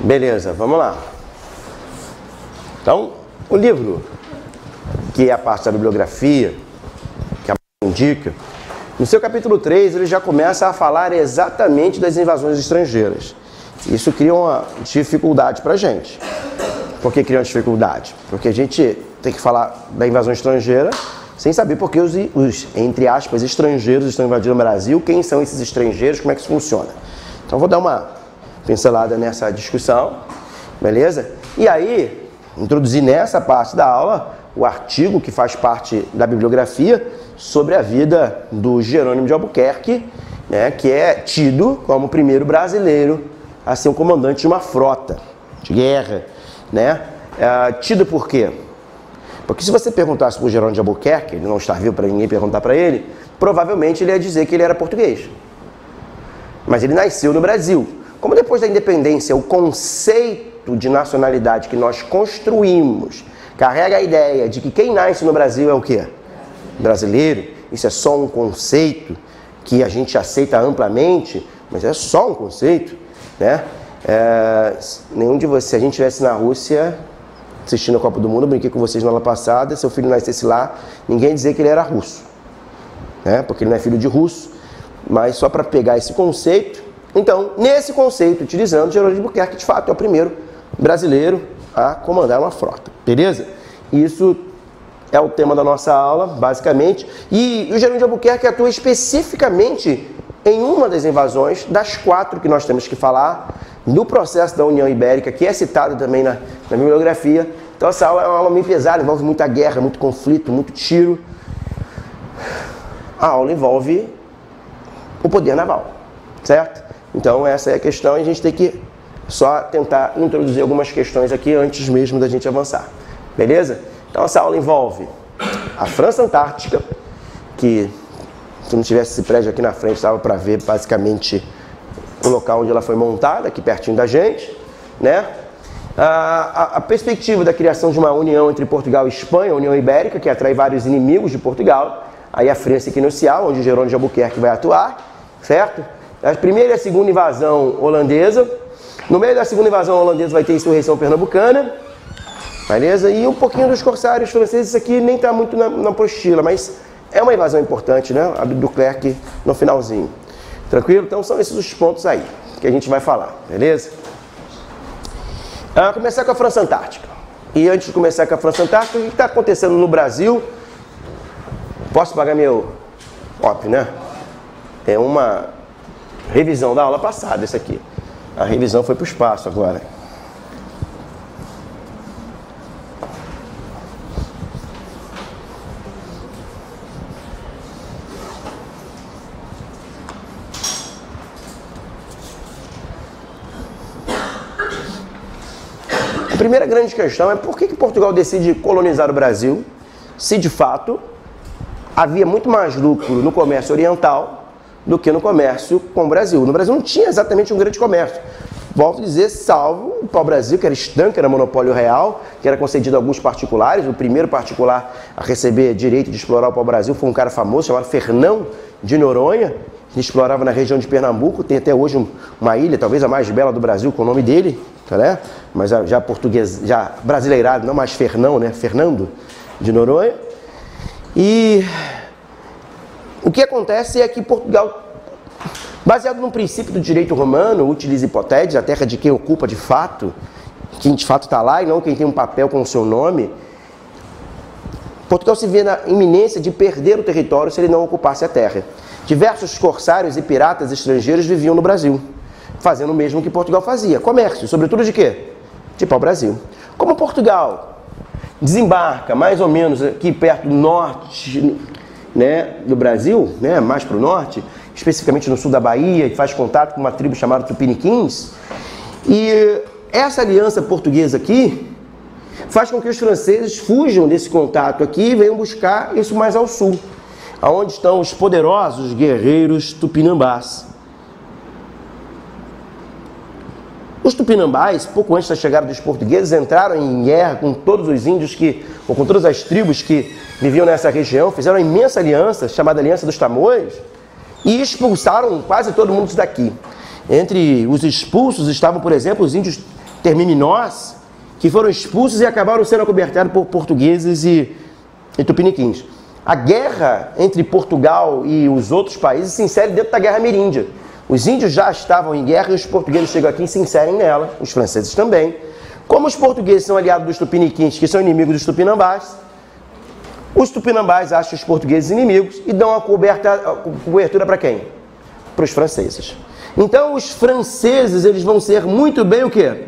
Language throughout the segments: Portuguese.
Beleza, vamos lá. Então, o livro, que é a parte da bibliografia, que a indica, no seu capítulo 3, ele já começa a falar exatamente das invasões estrangeiras. Isso cria uma dificuldade para a gente. Por que cria uma dificuldade? Porque a gente tem que falar da invasão estrangeira sem saber por que os, entre aspas, estrangeiros estão invadindo o Brasil, quem são esses estrangeiros, como é que isso funciona. Então, vou dar uma pincelada nessa discussão, beleza? E aí, introduzir nessa parte da aula o artigo que faz parte da bibliografia sobre a vida do Jerônimo de Albuquerque, né, que é tido como o primeiro brasileiro a ser um comandante de uma frota de guerra, né? Tido por quê? Porque se você perguntasse para o Jerônimo de Albuquerque, ele não está vivo para ninguém perguntar para ele, provavelmente ele ia dizer que ele era português. Mas ele nasceu no Brasil. Como depois da independência, o conceito de nacionalidade que nós construímos carrega a ideia de que quem nasce no Brasil é o quê? Brasileiro. Isso é só um conceito que a gente aceita amplamente, mas é só um conceito, né? Nenhum de vocês, se a gente estivesse na Rússia assistindo a Copa do Mundo, eu brinquei com vocês na aula passada, seu filho nascesse lá, ninguém ia dizer que ele era russo, né? Porque ele não é filho de russo, mas só para pegar esse conceito. Então, nesse conceito, utilizando, Jerônimo de Albuquerque, de fato, é o primeiro brasileiro a comandar uma frota, beleza? Isso é o tema da nossa aula, basicamente. E o Jerônimo de Albuquerque atua especificamente em uma das invasões, das 4 que nós temos que falar, no processo da União Ibérica, que é citado também na bibliografia. Então, essa aula é uma aula meio pesada, envolve muita guerra, muito conflito, muito tiro. A aula envolve o poder naval, certo? Então, essa é a questão e a gente tem que só tentar introduzir algumas questões aqui antes mesmo da gente avançar, beleza? Então, essa aula envolve a França Antártica, que se não tivesse esse prédio aqui na frente, dava para ver basicamente o local onde ela foi montada, aqui pertinho da gente, né? A perspectiva da criação de uma união entre Portugal e Espanha, a União Ibérica, que atrai vários inimigos de Portugal, aí a França Equinocial, onde Jerônimo de Albuquerque vai atuar, certo? A primeira e a segunda invasão holandesa. No meio da segunda invasão holandesa vai ter a insurreição pernambucana, beleza? E um pouquinho dos corsários franceses, isso aqui nem está muito na apostila, mas é uma invasão importante, né? A do Clerc no finalzinho. Tranquilo? Então são esses os pontos aí que a gente vai falar, beleza? Começar com a França Antártica. E antes de começar com a França Antártica, o que está acontecendo no Brasil? Posso pagar meu OP, né? É uma revisão da aula passada, isso aqui. A revisão foi para o espaço agora. A primeira grande questão é por que Portugal decide colonizar o Brasil, se de fato havia muito mais lucro no comércio oriental do que no comércio com o Brasil. No Brasil não tinha exatamente um grande comércio. Volto a dizer, salvo o pau-brasil, que era estanque, era monopólio real, que era concedido a alguns particulares. O primeiro particular a receber direito de explorar o pau-brasil foi um cara famoso, chamado Fernão de Noronha, que explorava na região de Pernambuco. Tem até hoje uma ilha, talvez a mais bela do Brasil, com o nome dele, né? Mas já português, já brasileirado, não mais Fernão, né? Fernando de Noronha. E o que acontece é que Portugal, baseado no princípio do direito romano, utiliza hipotéticos, a terra de quem ocupa de fato, quem de fato está lá e não quem tem um papel com o seu nome, Portugal se vê na iminência de perder o território se ele não ocupasse a terra. Diversos corsários e piratas estrangeiros viviam no Brasil, fazendo o mesmo que Portugal fazia, comércio, sobretudo de quê? De pau-brasil. Como Portugal desembarca mais ou menos aqui perto do norte, né, do Brasil, né, mais para o norte, especificamente no sul da Bahia, e faz contato com uma tribo chamada Tupiniquins. E essa aliança portuguesa aqui faz com que os franceses fujam desse contato aqui e venham buscar isso mais ao sul, aonde estão os poderosos guerreiros tupinambás. Os tupinambás, pouco antes da chegada dos portugueses, entraram em guerra com todos os índios ou com todas as tribos que viviam nessa região, fizeram uma imensa aliança, chamada Aliança dos Tamoios, e expulsaram quase todo mundo daqui. Entre os expulsos estavam, por exemplo, os índios termiminós, que foram expulsos e acabaram sendo acobertados por portugueses e tupiniquins. A guerra entre Portugal e os outros países se insere dentro da Guerra Ameríndia. Os índios já estavam em guerra e os portugueses chegam aqui e se inserem nela, os franceses também. Como os portugueses são aliados dos tupiniquins, que são inimigos dos tupinambás, os tupinambás acham os portugueses inimigos e dão a cobertura para quem? Para os franceses. Então os franceses, eles vão ser muito bem o quê?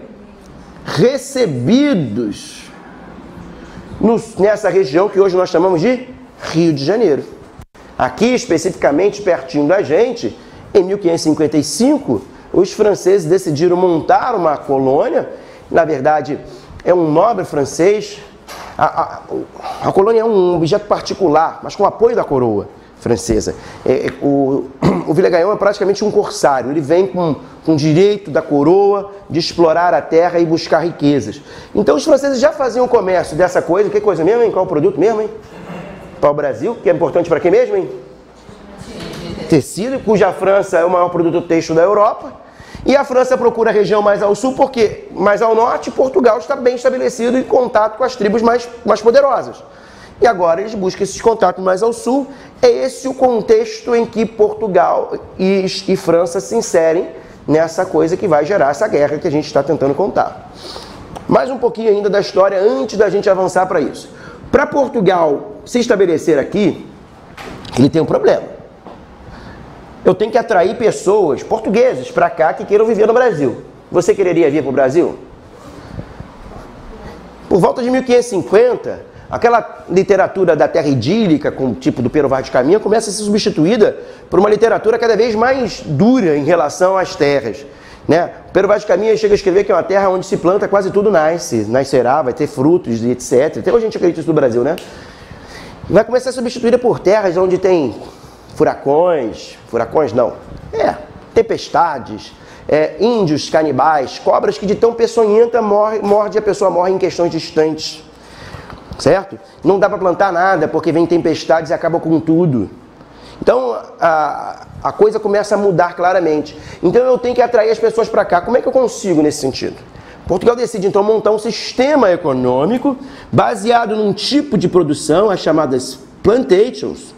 Recebidos nessa região que hoje nós chamamos de Rio de Janeiro. Aqui, especificamente, pertinho da gente, em 1555, os franceses decidiram montar uma colônia. Na verdade, é um nobre francês. A colônia é um objeto particular, mas com apoio da coroa francesa. O Villegagnon é praticamente um corsário. Ele vem com direito da coroa de explorar a terra e buscar riquezas. Então, os franceses já faziam comércio dessa coisa. Que coisa mesmo, hein? Qual o produto mesmo, hein? Para o Brasil, que é importante para quem mesmo, hein? Tecido, cuja França é o maior produto têxtil da Europa. E a França procura a região mais ao sul, porque mais ao norte, Portugal está bem estabelecido em contato com as tribos mais poderosas. E agora eles buscam esses contatos mais ao sul. É esse o contexto em que Portugal e França se inserem nessa coisa que vai gerar essa guerra que a gente está tentando contar. Mais um pouquinho ainda da história antes da gente avançar para isso. Para Portugal se estabelecer aqui, ele tem um problema. Eu tenho que atrair pessoas portugueses para cá que queiram viver no Brasil. Você quereria vir para o Brasil? Por volta de 1550, aquela literatura da terra idílica, com o tipo do Pero Vaz de Caminha, começa a ser substituída por uma literatura cada vez mais dura em relação às terras. Né? O Pero Vaz de Caminha chega a escrever que é uma terra onde se planta quase tudo nascerá, vai ter frutos e etc. Até hoje a gente acredita isso no Brasil, né? Vai começar a ser substituída por terras onde tem furacões não, tempestades, índios canibais, cobras que de tão peçonhenta morde e a pessoa morre em questões distantes, certo? Não dá para plantar nada porque vem tempestades e acaba com tudo. Então a coisa começa a mudar claramente. Então eu tenho que atrair as pessoas para cá. Como é que eu consigo nesse sentido? Portugal decide então montar um sistema econômico baseado num tipo de produção, as chamadas plantations,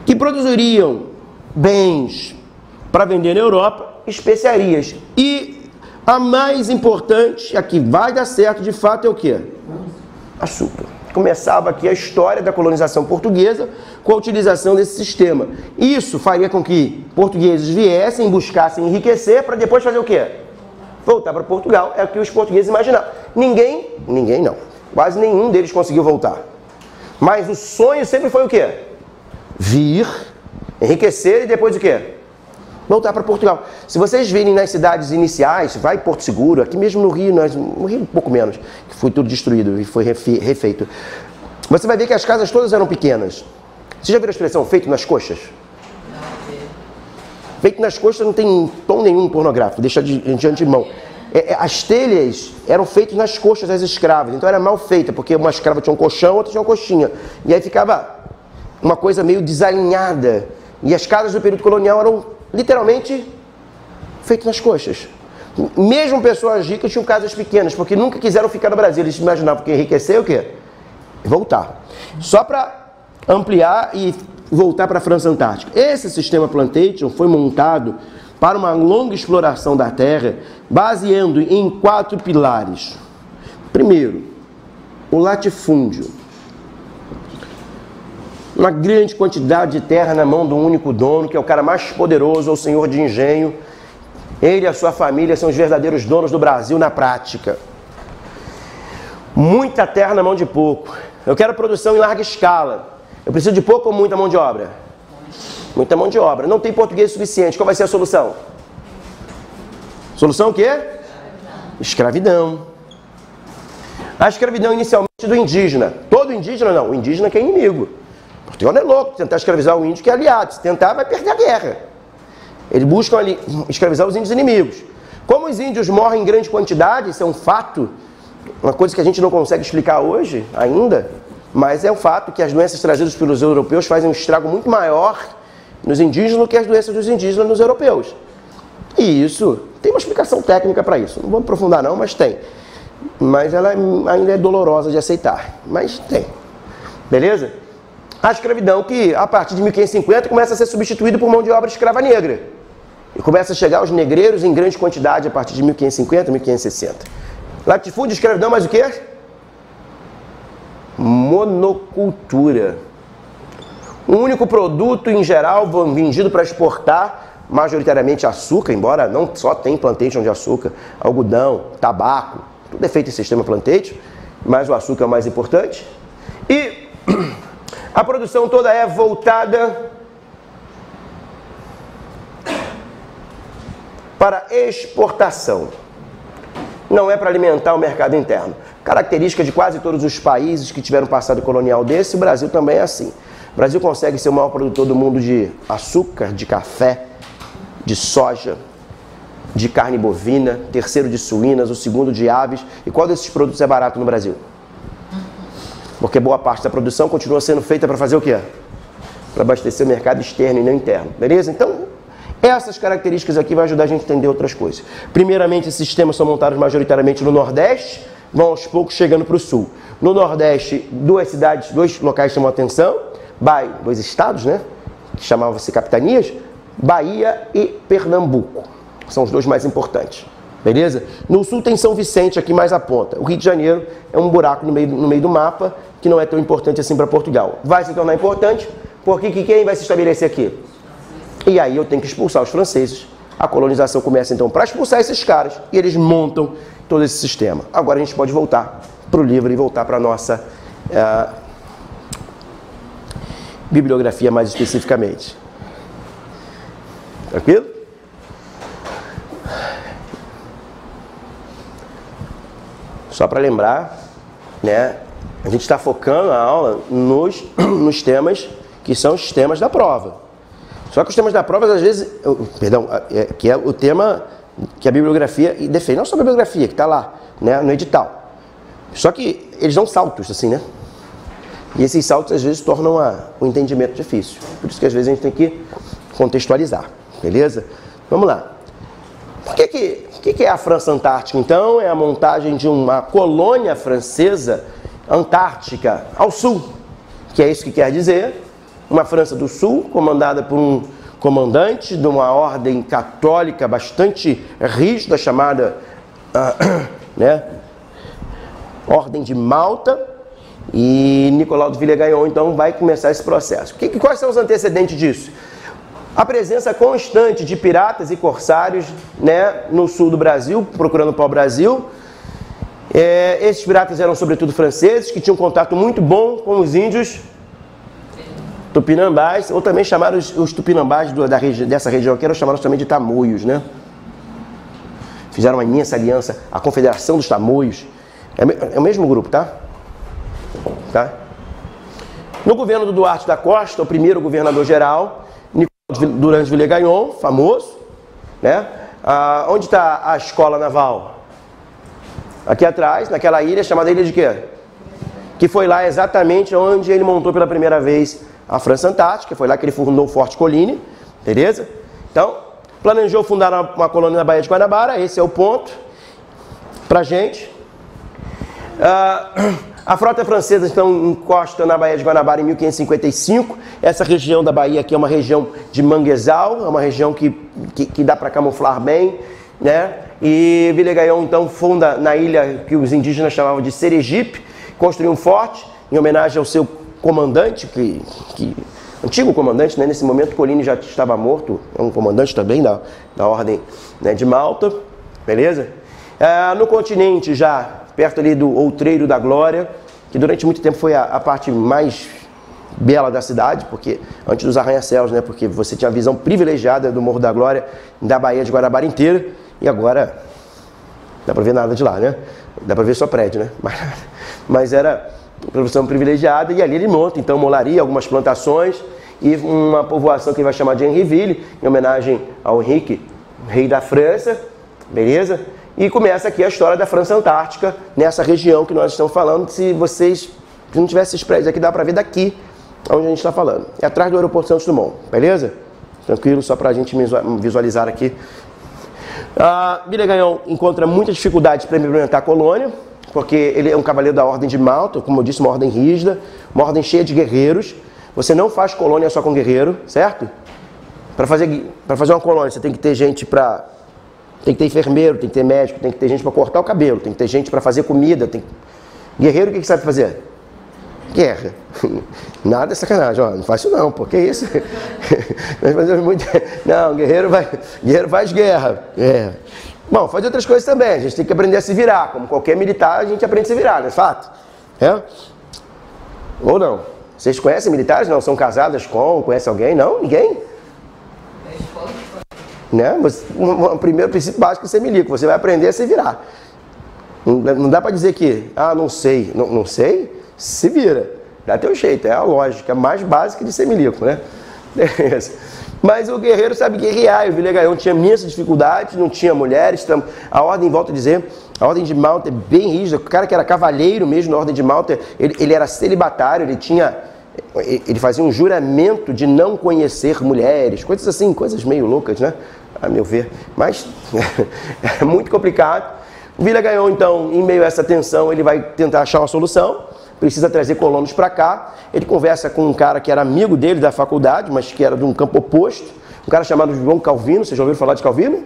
que produziriam bens para vender na Europa, especiarias. E a mais importante, a que vai dar certo de fato, é o quê? Açúcar. Começava aqui a história da colonização portuguesa com a utilização desse sistema. Isso faria com que portugueses viessem, buscassem enriquecer, para depois fazer o quê? Voltar para Portugal. É o que os portugueses imaginavam. Ninguém não. Quase nenhum deles conseguiu voltar. Mas o sonho sempre foi o quê? Vir, enriquecer e depois o quê? Voltar para Portugal. Se vocês virem nas cidades iniciais, vai Porto Seguro, aqui mesmo no Rio um pouco menos, que foi tudo destruído e foi refeito. Você vai ver que as casas todas eram pequenas. Você já viu a expressão feito nas coxas? Feito nas coxas não tem tom nenhum pornográfico, deixa de antemão. As telhas eram feitas nas coxas das escravas, então era mal feita, porque uma escrava tinha um colchão, outra tinha uma coxinha. E aí ficava uma coisa meio desalinhada. E as casas do período colonial eram literalmente feitas nas coxas. Mesmo pessoas ricas tinham casas pequenas, porque nunca quiseram ficar no Brasil. Eles imaginavam que enriquecer o quê? Voltar. Só para ampliar e voltar para a França Antártica. Esse sistema plantation foi montado para uma longa exploração da terra, baseando em 4 pilares. Primeiro, o latifúndio. Uma grande quantidade de terra na mão de um único dono, que é o cara mais poderoso, o senhor de engenho. Ele e a sua família são os verdadeiros donos do Brasil na prática. Muita terra na mão de pouco. Eu quero produção em larga escala. Eu preciso de pouco ou muita mão de obra? Muita mão de obra. Não tem português suficiente. Qual vai ser a solução? Solução o quê? Escravidão. A escravidão inicialmente do indígena. Todo indígena não. O indígena que é inimigo. Portugal não é louco tentar escravizar o índio que é aliado. Se tentar, vai perder a guerra. Eles buscam ali escravizar os índios inimigos. Como os índios morrem em grande quantidade, isso é um fato, uma coisa que a gente não consegue explicar hoje ainda, mas é um fato que as doenças trazidas pelos europeus fazem um estrago muito maior nos indígenas do que as doenças dos indígenas nos europeus. E isso Tem uma explicação técnica para isso, não vamos aprofundar não, mas tem. Mas ela ainda é dolorosa de aceitar, mas tem. Beleza? A escravidão que, a partir de 1550, começa a ser substituída por mão de obra escrava negra. E começa a chegar aos negreiros em grande quantidade a partir de 1550, 1560. Latifúndio, escravidão, mas o quê? Monocultura. Um único produto, em geral, vendido para exportar, majoritariamente açúcar, embora não só tem plantation de açúcar, algodão, tabaco, tudo é feito em sistema plantation, mas o açúcar é o mais importante. E a produção toda é voltada para exportação. Não é para alimentar o mercado interno. Característica de quase todos os países que tiveram passado colonial desse, o Brasil também é assim. O Brasil consegue ser o maior produtor do mundo de açúcar, de café, de soja, de carne bovina, terceiro de suínas, o segundo de aves. E qual desses produtos é barato no Brasil? Porque boa parte da produção continua sendo feita para fazer o quê? Para abastecer o mercado externo e não interno. Beleza? Então, essas características aqui vão ajudar a gente a entender outras coisas. Primeiramente, esses sistemas são montados majoritariamente no Nordeste, vão aos poucos chegando para o Sul. No Nordeste, dois locais chamam a atenção, dois estados, né? Que chamavam-se capitanias, Bahia e Pernambuco. São os dois mais importantes. Beleza? No Sul tem São Vicente, aqui mais à ponta. O Rio de Janeiro é um buraco no meio do mapa, que não é tão importante assim para Portugal. Vai se tornar importante, porque quem vai se estabelecer aqui? E aí eu tenho que expulsar os franceses. A colonização começa então para expulsar esses caras, e eles montam todo esse sistema. Agora a gente pode voltar para o livro e voltar para a nossa bibliografia mais especificamente. Tranquilo? Só para lembrar, né, a gente está focando a aula nos temas que são os temas da prova. Só que os temas da prova, às vezes, que é o tema que a bibliografia defende, não só a bibliografia, que está lá, né, no edital. Só que eles dão saltos, assim, né? E esses saltos, às vezes, tornam o entendimento difícil. Por isso que, às vezes, a gente tem que contextualizar, beleza? Vamos lá. O que é a França Antártica, então? É a montagem de uma colônia francesa antártica ao sul, que é isso que quer dizer uma França do Sul, comandada por um comandante de uma ordem católica bastante rígida, chamada Ordem de Malta, e Nicolau de Villegagnon, então, vai começar esse processo. Quais são os antecedentes disso? A presença constante de piratas e corsários, né, no sul do Brasil, procurando pau-brasil. Esses piratas eram sobretudo franceses, que tinham contato muito bom com os índios tupinambás, ou também chamaram os tupinambás dessa região aqui, eram chamados também de tamoios, né? Fizeram uma imensa aliança, a Confederação dos Tamoios. É o mesmo grupo, tá? No governo do Duarte da Costa, o primeiro governador-geral, Durand Villegagnon, famoso, né? Onde está a escola naval? Aqui atrás, naquela ilha chamada Ilha de quê? Que foi lá exatamente onde ele montou pela primeira vez a França Antártica, foi lá que ele fundou o Forte Colline, beleza? Então, planejou fundar uma colônia na Baía de Guanabara, esse é o ponto pra gente. A frota francesa, então, encosta na Baía de Guanabara em 1555. Essa região da Bahia aqui é uma região de manguezal, é uma região que dá para camuflar bem, né? E Villegagnon, então, funda na ilha que os indígenas chamavam de Sergipe, construiu um forte em homenagem ao seu comandante, antigo comandante, né? Nesse momento Colline já estava morto, é um comandante também da Ordem, né, de Malta, beleza? No continente já, perto ali do Outreiro da Glória, que durante muito tempo foi a parte mais bela da cidade, porque antes dos arranha-céus, né? Porque você tinha a visão privilegiada do Morro da Glória, da Baía de Guanabara inteira, e agora não dá pra ver nada de lá, né? Dá pra ver só prédio, né? Mas era uma visão privilegiada, e ali ele monta, então, molaria, algumas plantações, e uma povoação que ele vai chamar de Henriville, em homenagem ao Henrique, rei da França, beleza? E começa aqui a história da França Antártica, nessa região que nós estamos falando. Se não tivesse esses prédios aqui, dá para ver daqui onde a gente está falando. É atrás do aeroporto Santos Dumont, beleza? Tranquilo, só para a gente visualizar aqui. Villagagnon encontra muitas dificuldades para implementar a colônia, porque ele é um cavaleiro da Ordem de Malta, como eu disse, uma ordem rígida, uma ordem cheia de guerreiros. Você não faz colônia só com guerreiro, certo? Para fazer uma colônia, você tem que ter gente para... Tem que ter enfermeiro, tem que ter médico, tem que ter gente para cortar o cabelo, tem que ter gente para fazer comida. Guerreiro, o que sabe fazer? Guerra. Nada é sacanagem, ó, não faz isso não, porque isso... Não, guerreiro faz guerra. Bom, faz outras coisas também, a gente tem que aprender a se virar, como qualquer militar a gente aprende a se virar, não é fato? Ou não? Vocês conhecem militares? Não? São casadas com? Conhece alguém? Não? Ninguém? Né? O primeiro princípio básico é ser milico, você vai aprender a se virar. Não dá para dizer que, não sei. Não sei? Se vira. Dá teu jeito, é a lógica mais básica de ser milico, né? Mas o guerreiro sabe guerrear, e o Villagagnon tinha imensas dificuldades, não tinha mulheres. A ordem, volto a dizer, a ordem de Malta é bem rígida. O cara que era cavaleiro mesmo na ordem de Malta, ele era celibatário, ele fazia um juramento de não conhecer mulheres, coisas assim, coisas meio loucas, né? A meu ver. Mas é muito complicado. O Villagagnon, então, em meio a essa tensão, ele vai tentar achar uma solução. Precisa trazer colonos para cá. Ele conversa com um cara que era amigo dele da faculdade, mas que era de um campo oposto, um cara chamado João Calvino. Vocês já ouviram falar de Calvino?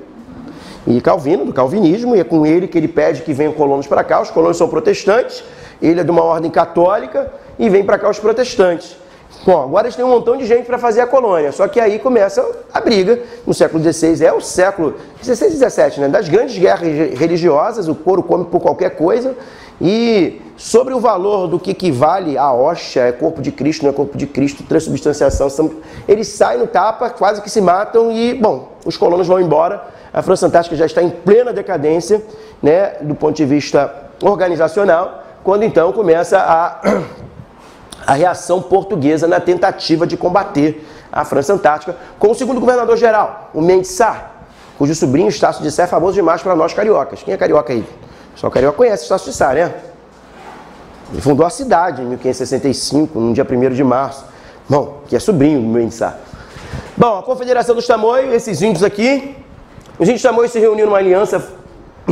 E Calvino, do calvinismo, e é com ele que ele pede que venham colonos para cá. Os colonos são protestantes, ele é de uma ordem católica e vem para cá os protestantes. Bom, agora eles têm um montão de gente para fazer a colônia, só que aí começa a briga. No século XVI, é o século XVI e XVII, né? Das grandes guerras religiosas, o couro come por qualquer coisa. E sobre o valor do que equivale a hóstia, é corpo de Cristo, não é corpo de Cristo, transubstanciação, eles saem no tapa, quase que se matam e, bom, os colonos vão embora. A França Antártica já está em plena decadência, né, do ponto de vista organizacional, quando então começa a reação portuguesa na tentativa de combater a França Antártica com o segundo governador-geral, o Mendes Sá, cujo sobrinho Estácio de Sá é famoso demais para nós cariocas. Quem é carioca aí? Só o carioca conhece Estácio de Sá, né? Ele fundou a cidade em 1565, no dia 1º de março. Bom, que é sobrinho do Mendes Sá. Bom, a Confederação dos Tamoios, esses índios aqui, os índios tamoios se reuniram numa aliança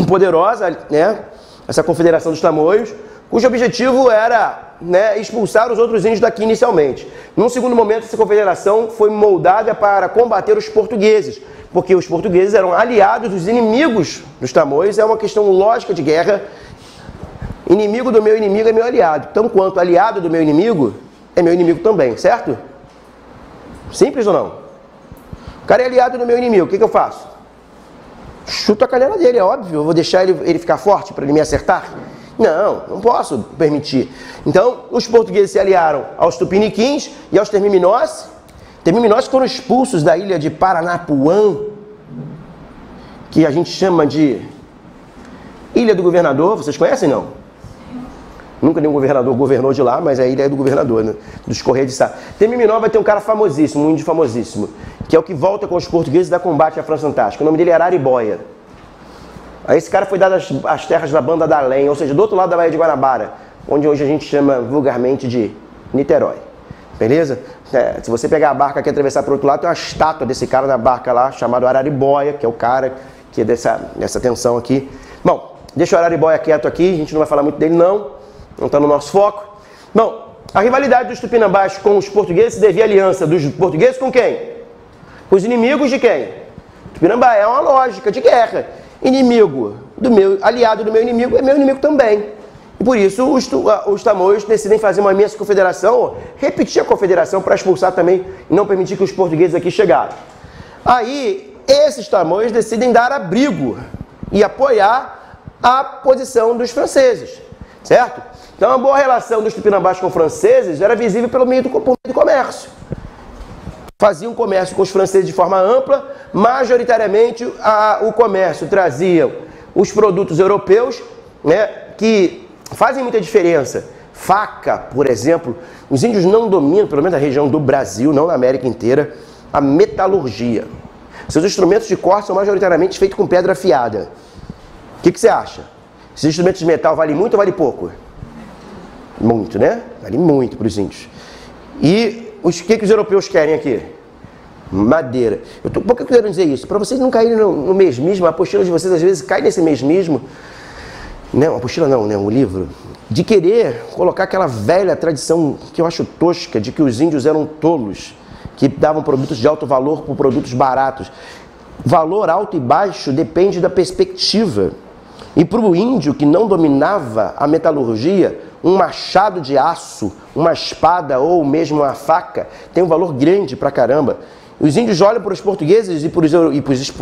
poderosa, né? Essa Confederação dos Tamoios, cujo objetivo era, né, expulsar os outros índios daqui inicialmente. Num segundo momento, essa confederação foi moldada para combater os portugueses, porque os portugueses eram aliados dos inimigos dos tamoios. É uma questão lógica de guerra. Inimigo do meu inimigo é meu aliado. Então, quanto aliado do meu inimigo, é meu inimigo também, certo? Simples ou não? O cara é aliado do meu inimigo, o que eu faço? Chuto a canela dele, é óbvio. Eu vou deixar ele ficar forte para ele me acertar? Não, não posso permitir. Então, os portugueses se aliaram aos tupiniquins e aos termiminós. Termiminós foram expulsos da ilha de Paranapuã, que a gente chama de Ilha do Governador. Vocês conhecem, não? Nunca nenhum governador governou de lá, mas a ilha é do governador, né? Dos Correios de Sá. Termiminó vai ter um cara famosíssimo, um índio famosíssimo, que é o que volta com os portugueses e dá combate à França Antártica. O nome dele é Araribóia. Aí esse cara foi dado às terras da Banda da Lenha, ou seja, do outro lado da Baía de Guanabara, onde hoje a gente chama vulgarmente de Niterói. Beleza? Se você pegar a barca e atravessar para o outro lado, tem uma estátua desse cara na barca lá, chamado Araribóia, que é o cara que é dessa tensão aqui. Bom, deixa o Araribóia quieto aqui, a gente não vai falar muito dele não está no nosso foco. Bom, a rivalidade dos tupinambás com os portugueses se devia à aliança dos portugueses com quem? Com os inimigos de quem? Tupinambá é uma lógica de guerra. Inimigo do meu, aliado do meu inimigo é meu inimigo também. E por isso os tamoios decidem fazer uma imensa confederação, repetir a confederação para expulsar também e não permitir que os portugueses aqui chegassem. Aí, esses tamoios decidem dar abrigo e apoiar a posição dos franceses, certo? Então, a boa relação dos tupinambás com os franceses era visível por meio do comércio. Faziam comércio com os franceses de forma ampla, majoritariamente o comércio trazia os produtos europeus, né, que fazem muita diferença. Faca, por exemplo, os índios não dominam, pelo menos na região do Brasil, não na América inteira, a metalurgia. Seus instrumentos de corte são majoritariamente feitos com pedra afiada. O que você acha? Esses instrumentos de metal valem muito ou valem pouco? Muito, né? Vale muito para os índios. E o que os europeus querem aqui? Madeira. Por que eu quero dizer isso? Para vocês não caírem no mesmismo, a apostila de vocês às vezes cai nesse mesmismo, não, a apostila não, né, o livro, de querer colocar aquela velha tradição que eu acho tosca, de que os índios eram tolos, que davam produtos de alto valor por produtos baratos. Valor alto e baixo depende da perspectiva. E para o índio que não dominava a metalurgia, um machado de aço, uma espada ou mesmo uma faca tem um valor grande pra caramba. Os índios olham para os portugueses e para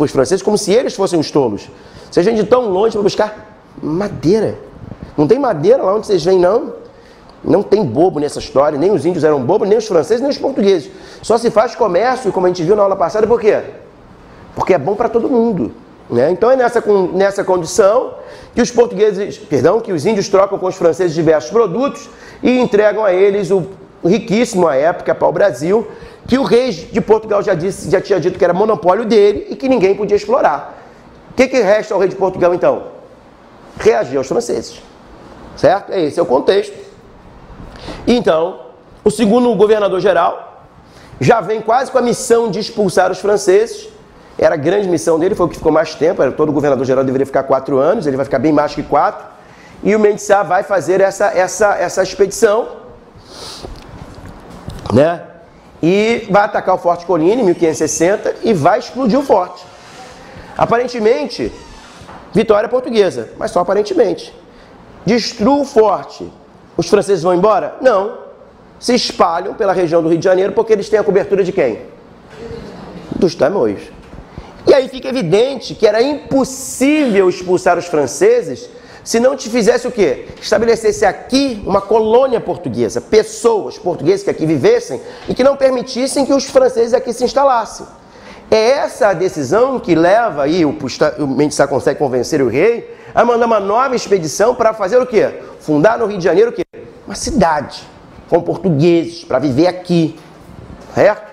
os franceses como se eles fossem os tolos. Vocês vêm de tão longe para buscar madeira. Não tem madeira lá onde vocês vêm, não. Não tem bobo nessa história. Nem os índios eram bobos, nem os franceses, nem os portugueses. Só se faz comércio, como a gente viu na aula passada, por quê? Porque é bom para todo mundo. Né? Então é nessa condição que os portugueses, que os índios trocam com os franceses diversos produtos e entregam a eles o riquíssimo à época para o Brasil, que o rei de Portugal já tinha dito que era monopólio dele e que ninguém podia explorar. O que resta ao rei de Portugal então? Reagir aos franceses. Certo? Esse é o contexto. Então, o segundo governador-geral já vem quase com a missão de expulsar os franceses. Era a grande missão dele, foi o que ficou mais tempo. Todo governador-geral deveria ficar 4 anos, ele vai ficar bem mais que 4. E o Mendes Sá vai fazer essa expedição, né? E vai atacar o Forte Colina em 1560 e vai explodir o forte. Aparentemente, vitória portuguesa, mas só aparentemente. Destrua o forte. Os franceses vão embora? Não. Se espalham pela região do Rio de Janeiro porque eles têm a cobertura de quem? Dos tamoios. E aí fica evidente que era impossível expulsar os franceses se não te fizesse o quê? Estabelecesse aqui uma colônia portuguesa, pessoas portuguesas que aqui vivessem e que não permitissem que os franceses aqui se instalassem. É essa a decisão que leva aí, o Mendes Sá consegue convencer o rei a mandar uma nova expedição para fazer o quê? Fundar no Rio de Janeiro o quê? Uma cidade com portugueses para viver aqui, certo?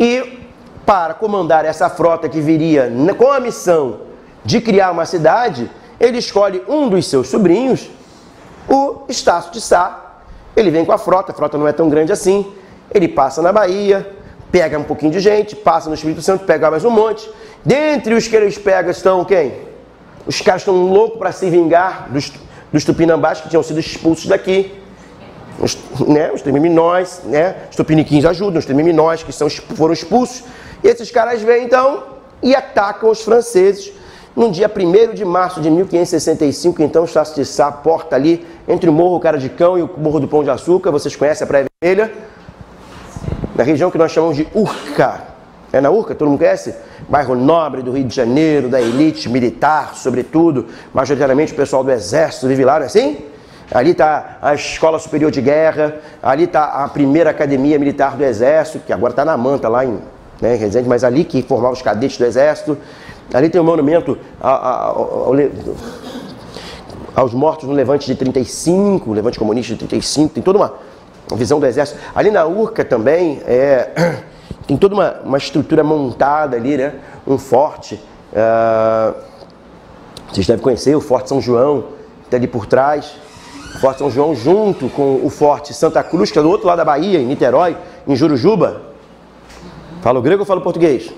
E para comandar essa frota que viria com a missão de criar uma cidade, ele escolhe um dos seus sobrinhos, o Estácio de Sá. Ele vem com a frota não é tão grande assim, ele passa na Bahia, pega um pouquinho de gente, passa no Espírito Santo, pega mais um monte. Dentre os que eles pegam estão quem? Os caras estão loucos para se vingar dos tupinambás que tinham sido expulsos daqui. Os temiminóis, né? Os tupiniquins ajudam, os temiminóis que foram expulsos. E esses caras vêm então e atacam os franceses. No dia 1º de março de 1565, então, o Estácio de Sá porta ali entre o Morro Cara de Cão e o Morro do Pão de Açúcar. Vocês conhecem a Praia Vermelha? Na região que nós chamamos de Urca. É na Urca? Todo mundo conhece? Bairro nobre do Rio de Janeiro, da elite militar, sobretudo. Majoritariamente o pessoal do Exército vive lá, não é assim? Ali está a Escola Superior de Guerra, ali está a primeira Academia Militar do Exército, que agora está na Manta, lá em Resende, mas ali que formava os cadetes do Exército. Ali tem um monumento aos mortos no Levante de 35, o Levante Comunista de 35, tem toda uma visão do Exército. Ali na Urca também tem toda uma estrutura montada ali, né? Um forte. Vocês devem conhecer o Forte São João, está ali por trás. O Forte São João junto com o Forte Santa Cruz, que é do outro lado da Bahia, em Niterói, em Jurujuba. Fala o grego ou fala o português?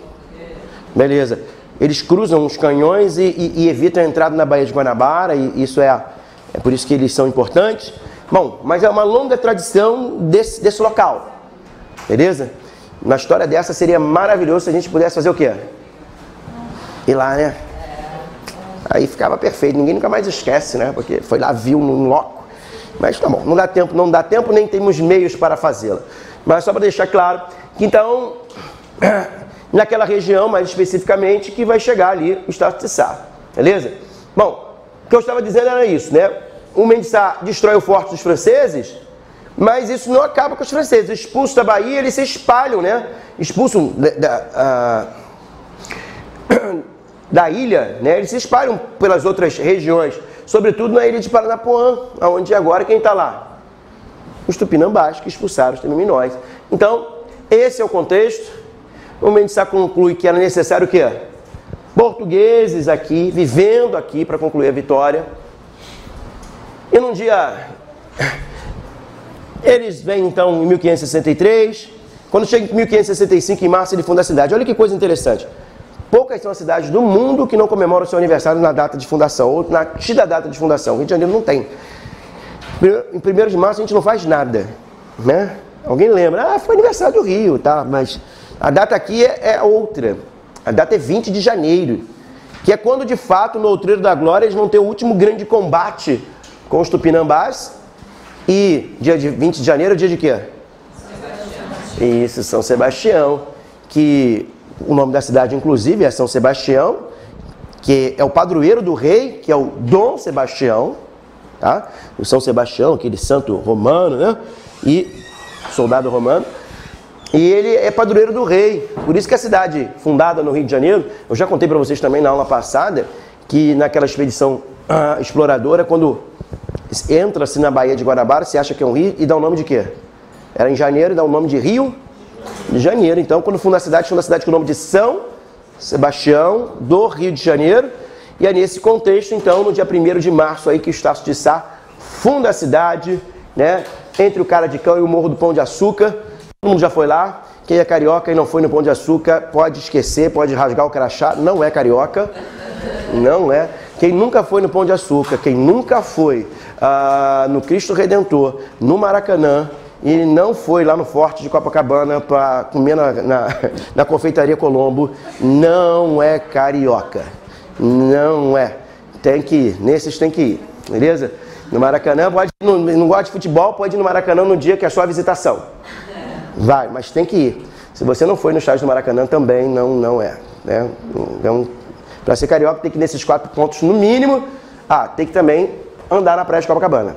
Beleza. Eles cruzam os canhões e evitam a entrada na Baía de Guanabara, e isso é por isso que eles são importantes. Bom, mas é uma longa tradição desse local, beleza? Na história dessa seria maravilhoso se a gente pudesse fazer o quê? Ir lá, né? Aí ficava perfeito, ninguém nunca mais esquece, né? Porque foi lá, viu num loco. Mas tá bom, não dá tempo, nem temos meios para fazê-la. Mas só para deixar claro que então, naquela região, mais especificamente, que vai chegar ali o Estácio de Sá, beleza? Bom, o que eu estava dizendo era isso, né? O Mendes Sá destrói o forte dos franceses, mas isso não acaba com os franceses. Expulsos da Bahia, eles se espalham, né? Expulsam da ilha, né? Eles se espalham pelas outras regiões, sobretudo na ilha de Paranapuã, onde agora quem está lá? Os tupinambás que expulsaram os temiminóis. Então, esse é o contexto. O Mendes Sá conclui que era necessário o quê? Portugueses aqui, vivendo aqui para concluir a vitória. E num dia, eles vêm então em 1563, Quando chega em 1565, em março, ele funda a cidade. Olha que coisa interessante. Poucas são as cidades do mundo que não comemoram o seu aniversário na data de fundação, ou na da data de fundação. O Rio de Janeiro não tem. Em 1º de março a gente não faz nada, né? Alguém lembra, foi aniversário do Rio, tá? Mas a data aqui é outra. A data é 20 de janeiro, que é quando de fato no Outreiro da Glória eles vão ter o último grande combate com os Tupinambás. E dia de 20 de janeiro é dia de quê? Isso, São Sebastião, que o nome da cidade inclusive é São Sebastião, que é o padroeiro do rei, que é o Dom Sebastião, tá? O São Sebastião, aquele santo romano, né? E soldado romano. E ele é padroeiro do rei. Por isso que a cidade fundada no Rio de Janeiro, eu já contei para vocês também na aula passada, que naquela expedição exploradora, quando entra-se na Baía de Guanabara, se acha que é um rio, e dá o nome de quê? Era em janeiro e dá o nome de Rio de Janeiro. Então, quando funda a cidade com o nome de São Sebastião do Rio de Janeiro. E é nesse contexto, então, no dia 1º de março, aí que o Estácio de Sá funda a cidade, né? Entre o Cara de Cão e o Morro do Pão de Açúcar. Todo mundo já foi lá. Quem é carioca e não foi no Pão de Açúcar, pode esquecer, pode rasgar o crachá. Não é carioca. Não é. Quem nunca foi no Pão de Açúcar, quem nunca foi no Cristo Redentor, no Maracanã, e não foi lá no Forte de Copacabana para comer na Confeitaria Colombo, não é carioca. Não é. Tem que ir. Nesses tem que ir. Beleza? No Maracanã, não gosta de futebol, pode ir no Maracanã no dia que é a sua visitação. Vai, mas tem que ir. Se você não foi no estádio do Maracanã, também não é. Né? Então, para ser carioca, tem que ir nesses 4 pontos no mínimo. Tem que também andar na praia de Copacabana.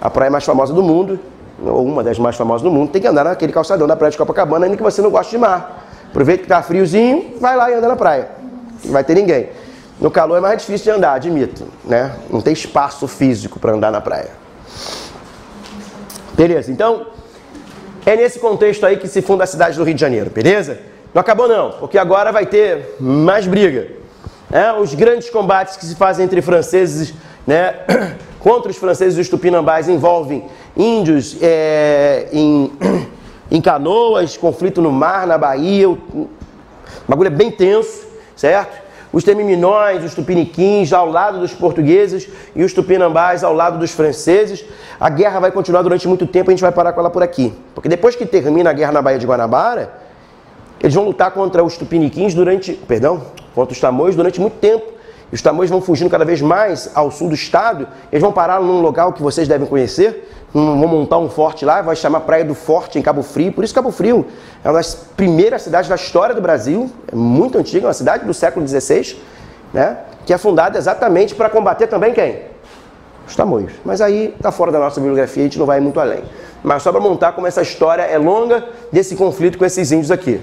A praia mais famosa do mundo, ou uma das mais famosas do mundo, tem que andar naquele calçadão da praia de Copacabana, ainda que você não goste de mar. Aproveita que tá friozinho, vai lá e anda na praia. Não vai ter ninguém. No calor é mais difícil de andar, admito, né? Não tem espaço físico para andar na praia. Beleza, então, é nesse contexto aí que se funda a cidade do Rio de Janeiro, beleza? Não acabou não, porque agora vai ter mais briga. Os grandes combates que se fazem entre franceses, né, contra os franceses e os tupinambás envolvem índios em canoas, conflito no mar, na Bahia. O bagulho é bem tenso, certo? Os temiminóis, os tupiniquins ao lado dos portugueses e os tupinambás ao lado dos franceses. A guerra vai continuar durante muito tempo, a gente vai parar com ela por aqui. Porque depois que termina a guerra na Baía de Guanabara, eles vão lutar contra os tupiniquins contra os tamoios durante muito tempo. E os tamoios vão fugindo cada vez mais ao sul do estado. Eles vão parar num local que vocês devem conhecer. Vão montar um forte lá, vai chamar Praia do Forte, em Cabo Frio. Por isso Cabo Frio é uma das primeiras cidades da história do Brasil. É muito antiga, é uma cidade do século XVI, né? Que é fundada exatamente para combater também quem? Os tamoios. Mas aí está fora da nossa bibliografia, a gente não vai muito além. Mas só para montar como essa história é longa desse conflito com esses índios aqui.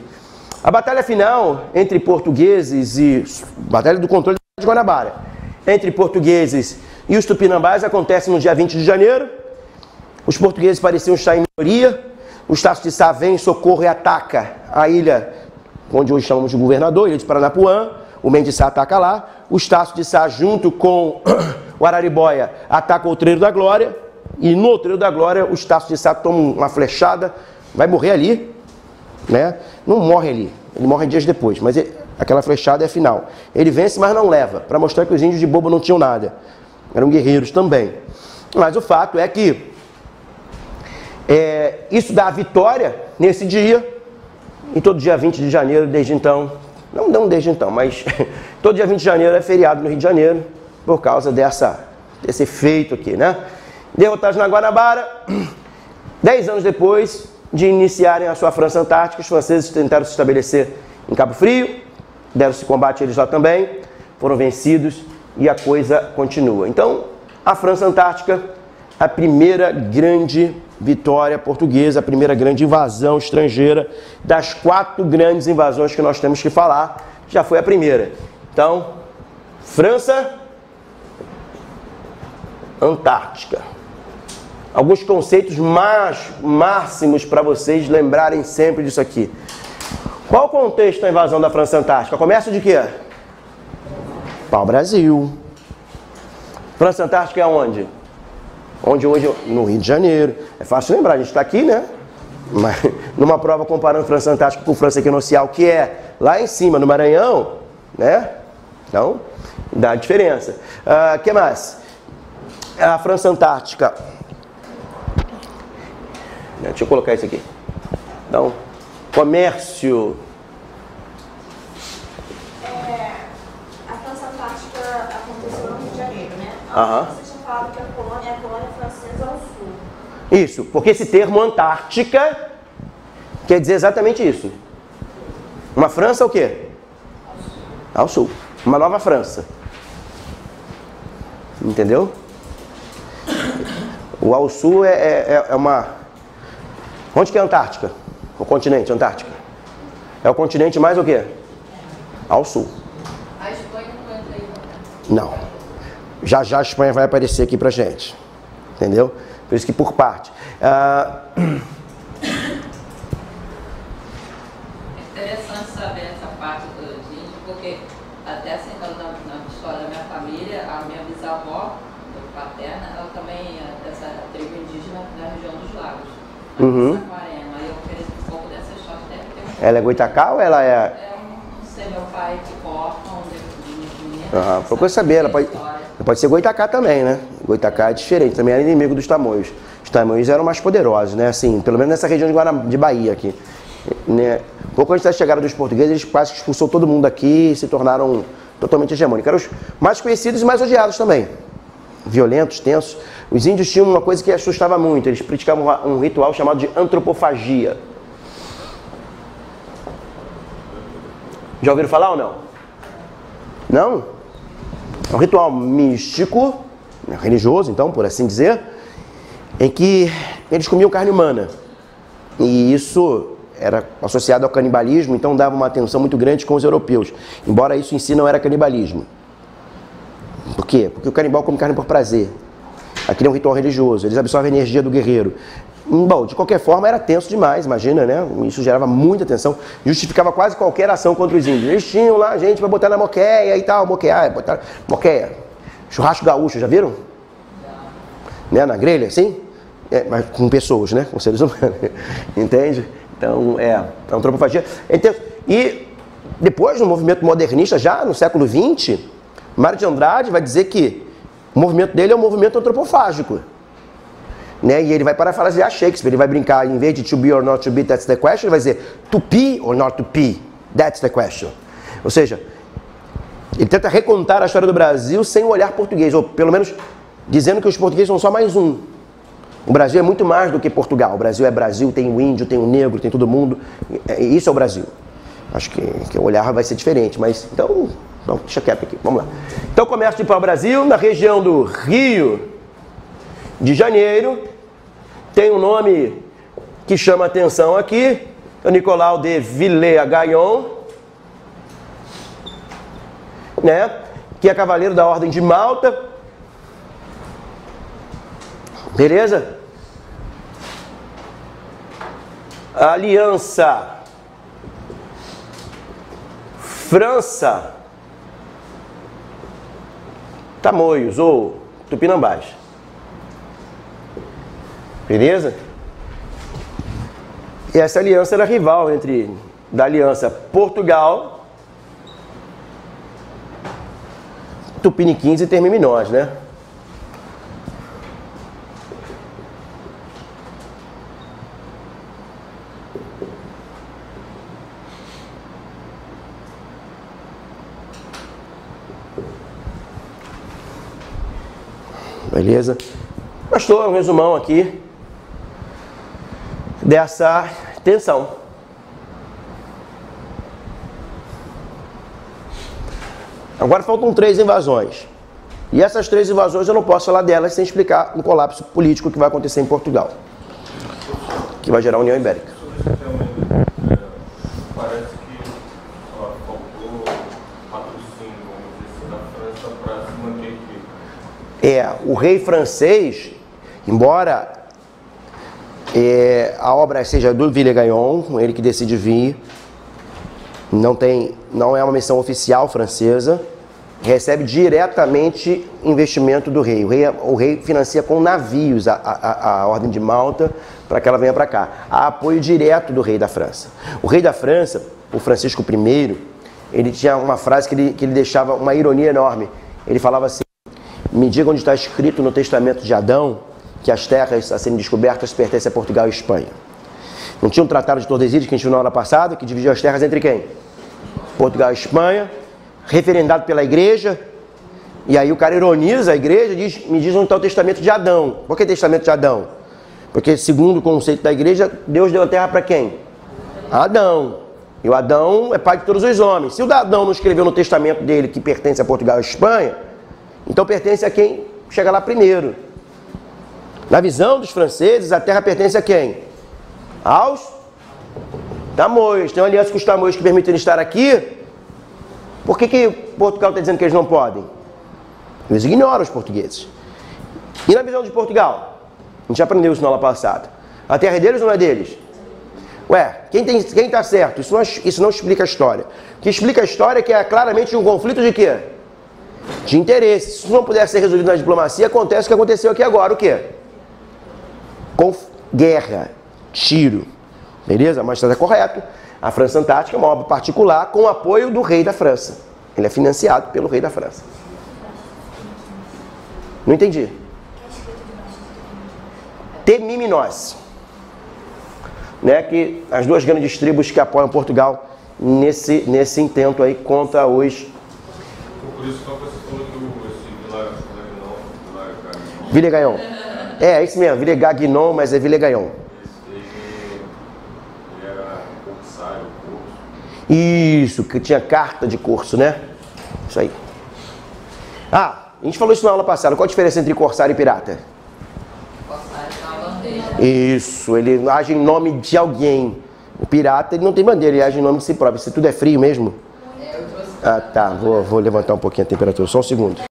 A batalha final entre portugueses e... Batalha do controle de Guanabara. Entre portugueses e os tupinambás acontece no dia 20 de janeiro. Os portugueses pareciam estar em minoria. O Estácio de Sá vem em socorro e ataca a ilha, onde hoje chamamos de Governador, ilha de Paranapuã. O Mendes de Sá ataca lá. O Estácio de Sá, junto com o Araribóia, ataca o Outreiro da Glória. E no Outreiro da Glória, o Estácio de Sá toma uma flechada, vai morrer ali, né? Não morre ali, ele morre dias depois, mas aquela flechada é final. Ele vence, mas não leva, para mostrar que os índios de bobo não tinham nada. Eram guerreiros também. Mas o fato é que isso dá a vitória nesse dia, e todo dia 20 de janeiro, desde então, não desde então, mas todo dia 20 de janeiro é feriado no Rio de Janeiro, por causa desse efeito aqui, né? Derrotados na Guanabara, 10 anos depois de iniciarem a sua França Antártica, os franceses tentaram se estabelecer em Cabo Frio, deram-se combate eles lá também, foram vencidos e a coisa continua. Então, a França Antártica, a primeira grande vitória portuguesa, a primeira grande invasão estrangeira, das 4 grandes invasões que nós temos que falar, já foi a primeira. Então, França Antártica. Alguns conceitos máximos para vocês lembrarem sempre disso aqui. Qual o contexto da invasão da França Antártica? Comércio de quê? Pau-Brasil. França Antártica é onde? Onde hoje? No Rio de Janeiro. É fácil lembrar, a gente está aqui, né? Mas, numa prova comparando França Antártica com França Equinocial, que é lá em cima, no Maranhão, né? Então, dá diferença. Que mais? A França Antártica. Deixa eu colocar isso aqui. Então, comércio. A França Antártica aconteceu no Rio de Janeiro, né? Aham. Você tinha falado que a colônia francesa ao sul. Isso, porque esse termo Antártica quer dizer exatamente isso. Uma França o quê? Ao sul. Uma nova França. Entendeu? O ao sul é uma... Onde que é a Antártica? O continente Antártica. É o continente mais o quê? Ao sul. A Espanha não entra aí, não. Já já a Espanha vai aparecer aqui pra gente. Entendeu? Por isso que por parte. Interessante saber essa parte dos índios, porque até assim, na história da minha família, a minha bisavó paterna, ela também é dessa tribo indígena da região dos lagos. Saquarema. Aí eu queria um pouco dessa história. Deve ter Ela é Goitacá ou ela é... não sei, meu pai que corta, onde procura saber, ela pode ser Goitacá também, né? Goitacá é diferente, também era inimigo dos Tamoios. Os Tamoios eram mais poderosos, né? Assim, pelo menos nessa região de Bahia aqui. Né? Pouco antes da chegada dos portugueses, eles quase expulsou todo mundo daqui e se tornaram totalmente hegemônicos. Eram os mais conhecidos e mais odiados também. Violentos, tensos. Os índios tinham uma coisa que assustava muito. Eles praticavam um ritual chamado de antropofagia. Já ouviram falar ou não? Não? É um ritual místico, religioso então, por assim dizer, em que eles comiam carne humana. E isso era associado ao canibalismo, então dava uma atenção muito grande com os europeus. Embora isso em si não era canibalismo. Por quê? Porque o canibal come carne por prazer. Aquilo é um ritual religioso, eles absorvem a energia do guerreiro. Bom, de qualquer forma era tenso demais, imagina, né? Isso gerava muita tensão, justificava quase qualquer ação contra os índios. Eles tinham lá gente para botar na moqueia e tal, moqueia, churrasco gaúcho, já viram? Né? Na grelha, assim? Mas com pessoas, né? Com seres humanos, entende? Então, antropofagia. E depois, no movimento modernista, já no século XX, Mário de Andrade vai dizer que o movimento dele é um movimento antropofágico. Né? E ele vai parafrasear Shakespeare, ele vai brincar, em vez de to be or not to be, that's the question, ele vai dizer to be or not to be, that's the question. Ou seja, ele tenta recontar a história do Brasil sem o olhar português, ou pelo menos dizendo que os portugueses são só mais um. O Brasil é muito mais do que Portugal. O Brasil é Brasil, tem o índio, tem o negro, tem todo mundo. Isso é o Brasil. Acho que o olhar vai ser diferente, mas então, não, deixa quieto aqui, vamos lá. Então, comércio de pau-brasil, na região do Rio de Janeiro, tem um nome que chama atenção aqui, é o Nicolau de Villers-Gaillon, né, que é cavaleiro da Ordem de Malta. Beleza? A aliança França, Tamoios ou Tupinambás. Beleza? E essa aliança era rival da aliança Portugal, Tupiniquins e Termiminós, né? Beleza? Bastou um resumão aqui dessa tensão. Agora faltam 3 invasões. E essas 3 invasões eu não posso falar delas sem explicar um colapso político que vai acontecer em Portugal, que vai gerar a União Ibérica. Parece que faltou patrocínio, vamos dizer, da França para se manter aqui. O rei francês, embora a obra seja do Villers-Gaillon, ele que decide vir, não é uma missão oficial francesa, recebe diretamente investimento do rei. O rei financia com navios a Ordem de Malta para que ela venha para cá. Há apoio direto do rei da França. O rei da França, o Francisco I, ele tinha uma frase que ele deixava uma ironia enorme. Ele falava assim: me diga onde está escrito no testamento de Adão que as terras a serem descobertas pertencem a Portugal e Espanha. Não tinha um tratado de Tordesilhas que a gente viu na hora passada, que dividiu as terras entre quem? Portugal e Espanha, referendado pela igreja. E aí o cara ironiza a igreja, me diz onde está o testamento de Adão. Por que testamento de Adão? Porque segundo o conceito da igreja, Deus deu a terra para quem? Adão. E o Adão é pai de todos os homens. Se o Adão não escreveu no testamento dele que pertence a Portugal e Espanha, então pertence a quem chega lá primeiro. Na visão dos franceses, a terra pertence a quem? Aos tamoios. Tem uma aliança com os tamoios que permitem eles estar aqui. Por que Portugal está dizendo que eles não podem? Eles ignoram os portugueses. E na visão de Portugal? A gente aprendeu isso na aula passada. A terra é deles ou não é deles? Ué, quem está certo? Isso não explica a história. O que explica a história é que é claramente um conflito de quê? De interesse. Se isso não puder ser resolvido na diplomacia, acontece o que aconteceu aqui agora. O quê? Guerra, tiro. Beleza? Mas está correto. A França Antártica é uma obra particular com o apoio do rei da França. Ele é financiado pelo rei da França. Não entendi. Temímenos. Né, que as duas grandes tribos que apoiam Portugal nesse intento aí contra os... Por isso que você falou que esse Villegagnon. É isso mesmo, Villegagnon, mas é Villegagnon. Ele era corsário, curso. Isso, que tinha carta de curso, né? Isso aí. Ah, a gente falou isso na aula passada. Qual a diferença entre corsário e pirata? Corsário é uma bandeira. Isso, ele age em nome de alguém. O pirata, ele não tem bandeira, ele age em nome de si próprio. Isso tudo é frio mesmo? Eu trouxe. Ah, tá. Vou levantar um pouquinho a temperatura, só um segundo.